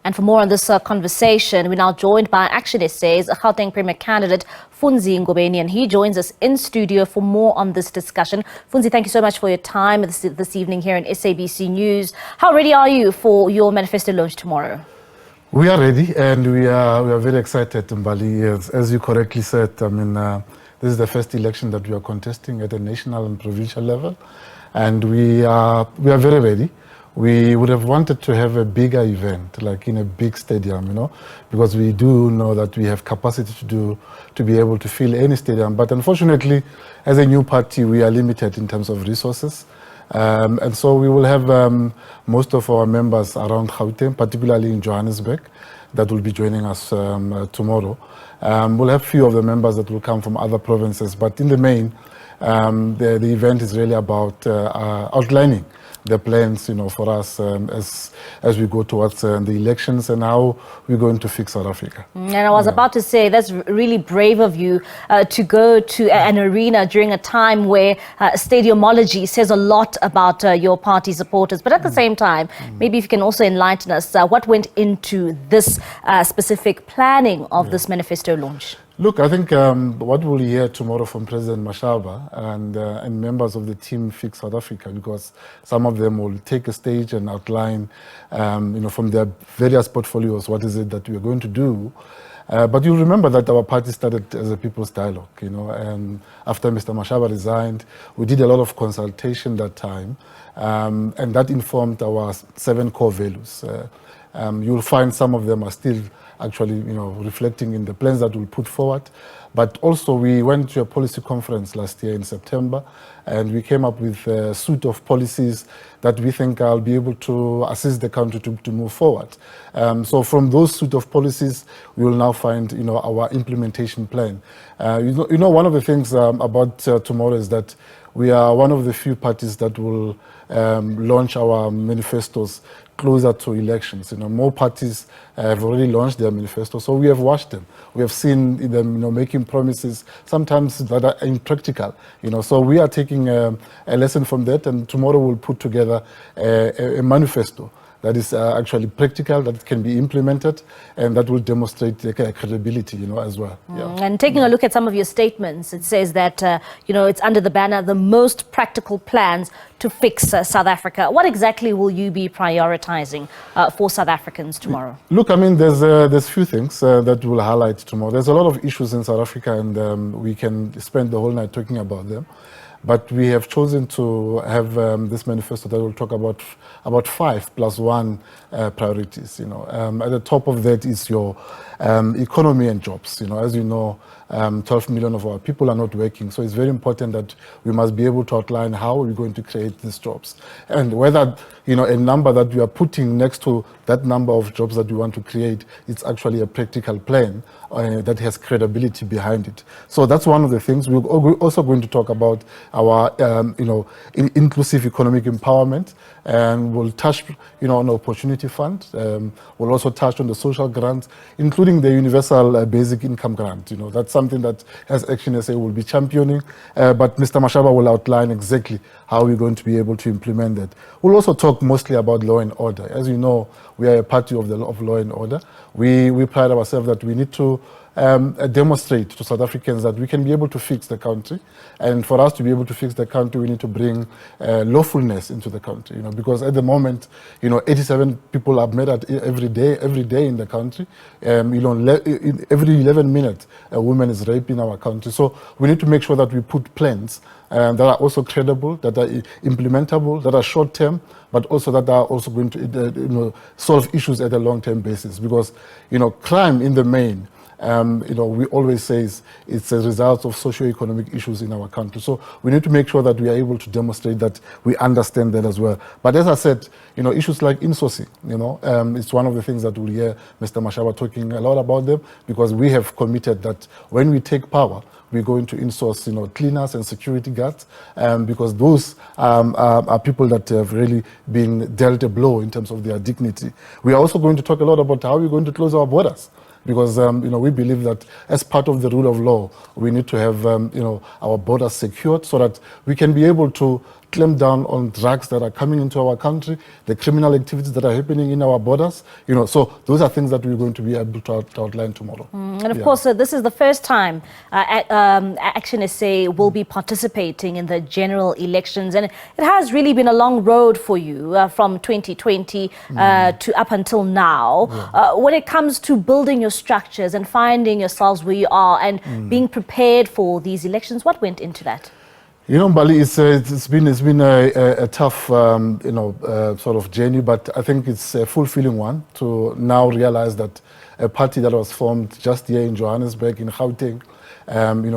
And for more on this conversation, we're now joined by ActionSA's Gauteng Premier candidate, Funzi Ngobeni, and he joins us in studio for more on this discussion. Funzi, thank you so much for your time this evening here in SABC News. How ready are you for your manifesto launch tomorrow? We are ready, and we are very excited, Mbali. As you correctly said, this is the first election that we are contesting at a national and provincial level, and we are very ready. We would have wanted to have a bigger event, like in a big stadium, because we do know that we have capacity to be able to fill any stadium. But unfortunately, as a new party, we are limited in terms of resources. And so we will have most of our members around Gauteng, particularly in Johannesburg, that will be joining us tomorrow. We'll have a few of the members that will come from other provinces, but in the main, the event is really about outlining the plans, for us as we go towards the elections and how we're going to fix South Africa. And I was about to say, that's really brave of you to go to an arena during a time where stadiumology says a lot about your party supporters. But at the same time, maybe if you can also enlighten us, what went into this specific planning of this manifesto launch? Look, I think what we'll hear tomorrow from President Mashaba and members of the team Fix South Africa, because some of them will take a stage and outline, from their various portfolios, what is it that we are going to do. But you remember that our party started as a people's dialogue, and after Mr. Mashaba resigned, we did a lot of consultation that time, and that informed our 7 core values. You'll find some of them are still actually, reflecting in the plans that we'll put forward. But also we went to a policy conference last year in September, and we came up with a suite of policies that we think will be able to assist the country to move forward. So from those suite of policies, we will now find, our implementation plan. One of the things about tomorrow is that we are one of the few parties that will launch our manifestos closer to elections. More parties have already launched their manifesto, so we have watched them. We have seen them, making promises sometimes that are impractical. So we are taking a lesson from that, and tomorrow we'll put together a manifesto that is actually practical, that can be implemented, and that will demonstrate the credibility, as well. And taking a look at some of your statements, it says that, it's under the banner, the most practical plans to fix South Africa. What exactly will you be prioritizing for South Africans tomorrow? Look, there's few things that we'll highlight tomorrow. There's a lot of issues in South Africa, and we can spend the whole night talking about them. But we have chosen to have this manifesto that will talk about 5+1 priorities. At the top of that is your economy and jobs. As you know, 12 million of our people are not working. So it's very important that we must be able to outline how we're going to create these jobs. And whether, a number that we are putting next to that number of jobs that we want to create, it's actually a practical plan that has credibility behind it. So that's one of the things. We're also going to talk about our, inclusive economic empowerment, and we'll touch, on the Opportunity Fund. We'll also touch on the social grants, including the Universal Basic Income Grant. That's something that as ActionSA will be championing, but Mr. Mashaba will outline exactly how we're going to be able to implement that. We'll also talk mostly about law and order. As you know, we are a party of law and order. We pride ourselves that we need to demonstrate to South Africans that we can be able to fix the country. And for us to be able to fix the country, we need to bring lawfulness into the country, because at the moment, 87 people are murdered every day in the country. Every 11 minutes, a woman is raped in our country. So we need to make sure that we put plans that are also credible, that are implementable, that are short-term, but also that are also going to solve issues at a long-term basis. Because, crime in the main, we always say it's a result of socio-economic issues in our country. So we need to make sure that we are able to demonstrate that we understand that as well. But as I said, issues like insourcing, it's one of the things that we'll hear Mr. Mashaba talking a lot about them, because we have committed that when we take power, we're going to insource, cleaners and security guards, because those are people that have really been dealt a blow in terms of their dignity. We are also going to talk a lot about how we're going to close our borders. because we believe that as part of the rule of law, we need to have our borders secured so that we can be able to clamp down on drugs that are coming into our country, the criminal activities that are happening in our borders. So those are things that we're going to be able to outline tomorrow. And of course, this is the first time ActionSA will be participating in the general elections, and it has really been a long road for you from 2020 to up until now. When it comes to building your structures and finding yourselves where you are and being prepared for these elections, what went into that? Bali, it's been a tough, sort of journey, but I think it's a fulfilling one to now realize that a party that was formed just here in Johannesburg, in Gauteng,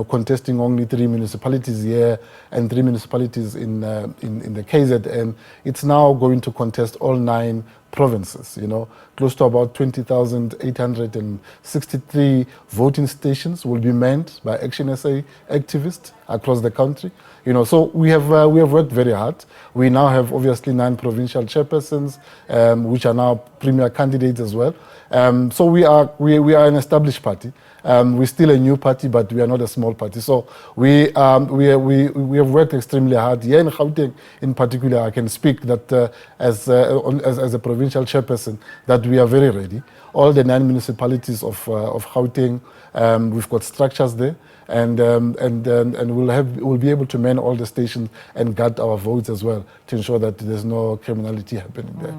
contesting only 3 municipalities here and 3 municipalities in the KZN, it's now going to contest all 9 provinces, close to about 20,863 voting stations will be manned by ActionSA activists across the country. So we have worked very hard. We now have obviously 9 provincial chairpersons, which are now premier candidates as well. So we are an established party. We're still a new party, but we are not a small party. So we have worked extremely hard. Here in Gauteng, in particular, I can speak that as a provincial chairperson, that we are very ready. All the 9 municipalities of Gauteng, we've got structures there, and we'll be able to man all the stations and guard our votes as well to ensure that there's no criminality happening there.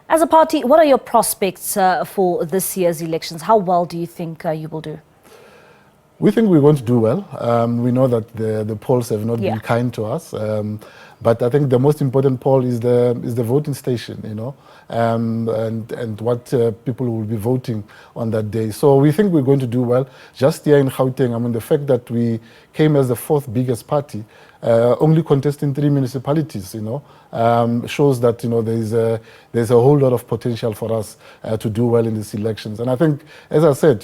As a party, what are your prospects for this year's elections? How well do you think you will do? We think we're going to do well. We know that the polls have not been kind to us, but I think the most important poll is the voting station, and what people will be voting on that day. So we think we're going to do well. Just here in Gauteng, the fact that we came as the 4th biggest party, only contesting 3 municipalities, shows that there's a whole lot of potential for us to do well in these elections. And I think, as I said,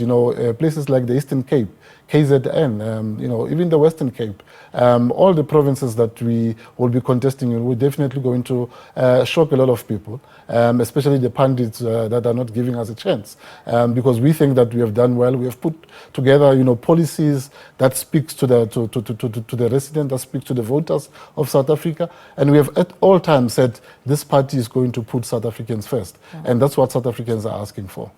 places like the Eastern Cape, KZN, even the Western Cape, all the provinces that we will be contesting in, we're definitely going to shock a lot of people, especially the pundits that are not giving us a chance, because we think that we have done well. We have put together, policies that speaks to the resident, that speaks to the voters of South Africa, and we have at all times said this party is going to put South Africans first, and that's what South Africans are asking for.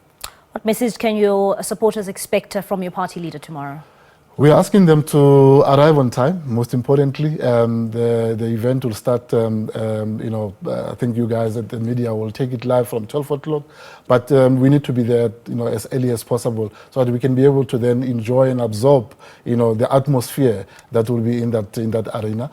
What message can your supporters expect from your party leader tomorrow? We're asking them to arrive on time, most importantly. The event will start, I think you guys at the media will take it live from 12 o'clock, but we need to be there, as early as possible so that we can be able to then enjoy and absorb, the atmosphere that will be in that arena.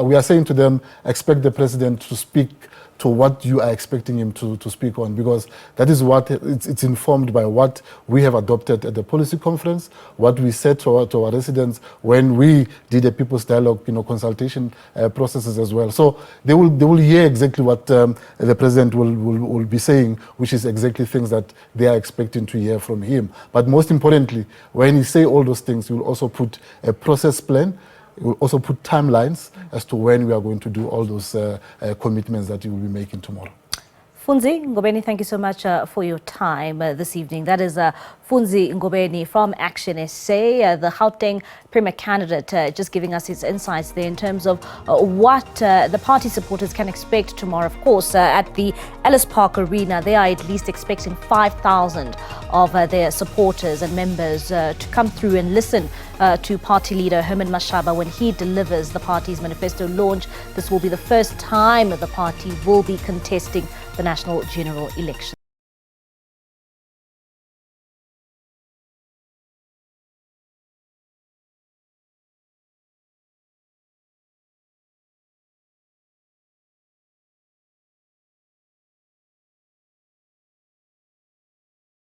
We are saying to them, expect the president to speak to what you are expecting him to speak on, because that is what it's informed by what we have adopted at the policy conference, what we said to our residents when we did a people's dialogue, consultation processes as well. So they will hear exactly what the president will be saying, which is exactly things that they are expecting to hear from him. But most importantly, when he say all those things, he will also put a process plan. We'll also put timelines as to when we are going to do all those commitments that you will be making tomorrow. Funzi Ngobeni, thank you so much for your time this evening. That is Funzi Ngobeni from ActionSA, the Gauteng Premier candidate, just giving us his insights there in terms of what the party supporters can expect tomorrow. Of course, at the Ellis Park Arena, they are at least expecting 5,000 of their supporters and members to come through and listen to party leader Herman Mashaba when he delivers the party's manifesto launch. This will be the first time that the party will be contesting the national general election.